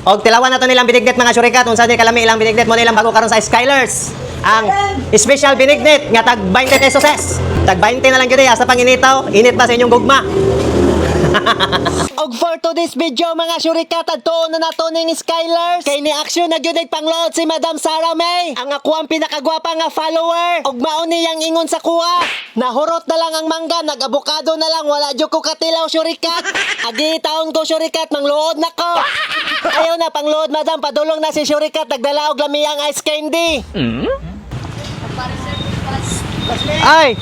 Og tilawan na to nilang binignet mga syurikat. Unsa ni kalami ilang binignet mo nilang bago karon sa Skylers. Ang special binignet nga tag 20 pesos. Tag 20 na lang gyud sa panginitaw. Init ba sa inyong gugma? Og for today's video mga syurikat, adtoon na nato ning Skylers. Kay ni action na gyud pangload si Madam Sarah May, ang ako ang pinakagwapa nga follower. Og mao niyang ingon sa kuha. Nahurot na lang ang mangga, nag-abokado na lang, wala jud ko katilaw syurikat. Agi taon ko syurikat, mangluod na ko. Ayaw na pangload Madam, padulong na si syurikat, nagdala og lamiyang ice candy. Ay!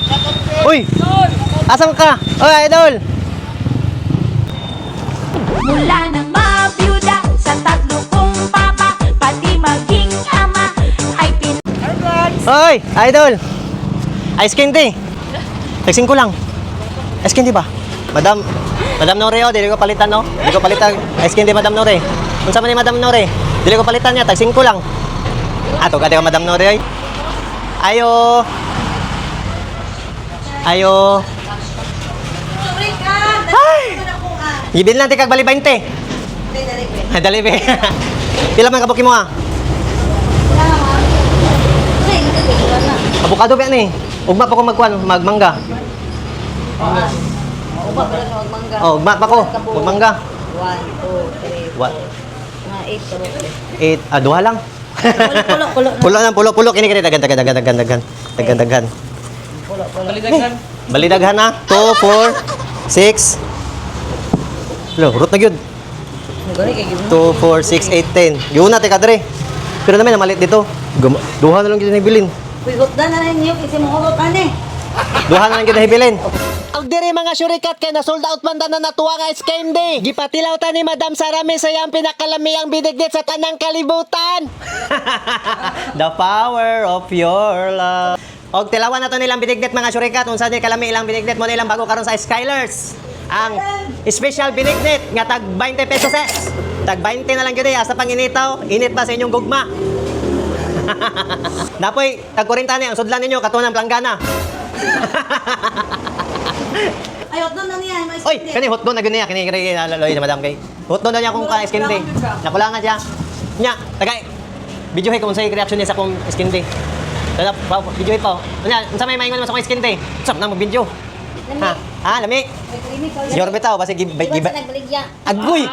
Uy! Asam ka? Oy, idol! Mula nang mabiyuda sa tatlo kong papa, pati maging ama ay Oy, idol! Ice candy! Tagsing ko lang. Ice candy ba? Madam Nore, oh, dili ko palitan, no? Dili ko palitan ice candy, Madam Nore. Unsa man ni Madam Nore? Dili ko palitan niya, tagsing ko lang. Ato ka Madam Nore, ay. Ayo. Ayo. Gibil lang kag bali 20. Dali be. Pila man kabuki mo ha? Avocado ba ni? Ugma pa ko magmangga. Ugma pa lang magmangga. Oh, ugma pa ko magmangga. 1, 2, 3, What? 8. 8, duha lang. Pulo kini dagan. Balidaghan na. 2, 4, 6. Lo, root na gyud. 2, 4, 6, 8, 10. Yun na te kadre. Pero naman malit dito. Duha na lang gyud hibilin. Uy, hutdan na rin yun kasi mahurot ani. Duha na lang gyud hibilin. Og diri mga syurikat kay na sold out man na natuwa nga ice candy. Gipatilaw ta ni Madam Sarah May sa iyang pinakalamiang binignet sa tanang kalibutan. The power of your love. Og tilawan na to nilang binignet mga syurikat. Unsa ni kalami ilang binignet mo nilang bago karon sa Skylers. Ang special binignet nga tag 20 pesos. Tag 20 na lang gyud sa panginitaw. Init ba sa inyong gugma? Napoy tag 40 ni ang sudlan ninyo katunang planggana. Ay, hutdan na niya. Oy, kani hotdog na gani kini laloy na madam kay. Hotdog na niya kung ka skin day. Nakulangan siya. Nya, tagay. Video hay kung sa reaction niya sa kung skin day. Dala pa video hay pa. Nya, unsa may maingon mo sa kung skin day? Sap na mag-video. Ha, lami. Yor bitaw basi giba. Agoy,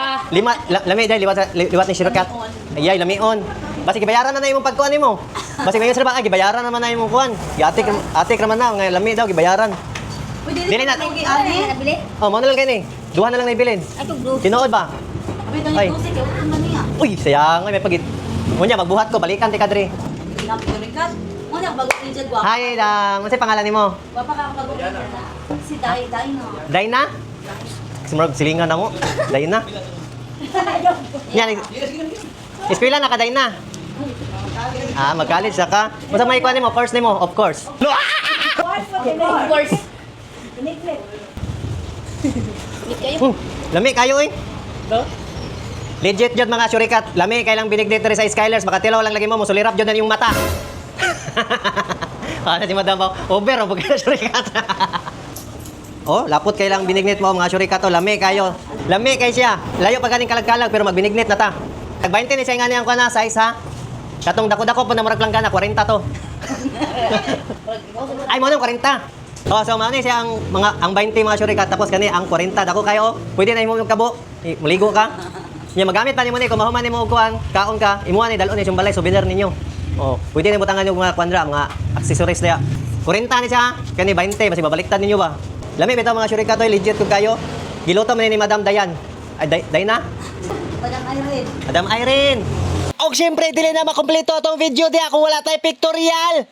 lami dai liwat ni syurikat. Ayay lamion. Basi gibayaran na imong pagkuan nimo. Basi ngayon sir ba gibayaran naman na imong kuan. Atik raman na nga lami daw gibayaran. Dili na. Oh, mo na lang kini. Duha na lang na ibilin. Tinuod ba? Ay. Uy, sayang ay may pagit. Unya magbuhat ko balikan ti kadre. Hi, dang. Unsay pangalan nimo? Si Dayna. Dayna? Sumurag silingan na mo. Dayna. Yan. Eskwela na ka Dayna. Ah, mag-college ka. Unsa may kuan nimo? Course nimo? Of course. Of course. Lami kayo eh. Legit jud mga syurikat. Lami kay lang binignet diri sa Skylers. Makatilaw lang lagi mo musulirap jud na yung mata. Ano si Madam Pao? Over ang pagka syurikat. Oh, lapot kay lang binignet mo mga syurikat. Lami kayo. Lami kay siya. Layo pa ganing kalag-kalag pero magbinignet na ta. Tag 20 ni siya nga niyang kuan na size ha. Katong dako-dako po na murag lang gana 40 to. Ay mo nang 40. Oh, so mao ni siya ang 20 mga syurikat tapos kani ang 40 dako kayo. Pwede na imo kabo. Muligo ka. Nya magamit pa nimo ni kung mahuman nimo og kuan, kaon ka, imuha ni dalon ni yung balay souvenir ninyo. Oh, pwede na butangan yung mga kwandra, mga accessories niya. 40 ni siya, kani 20 basi babaliktad ninyo ba. Lami bitaw mga syurikat toy legit kung kayo. Giluto man ni Madam Dayan. Ay Dayna? Madam Irene. Madam Irene. Og syempre dili na makompleto tong video di ako wala tay pictorial.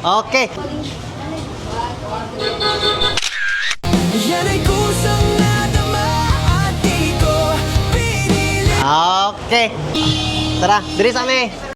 Okay. Okay. Tara, diri sa amin.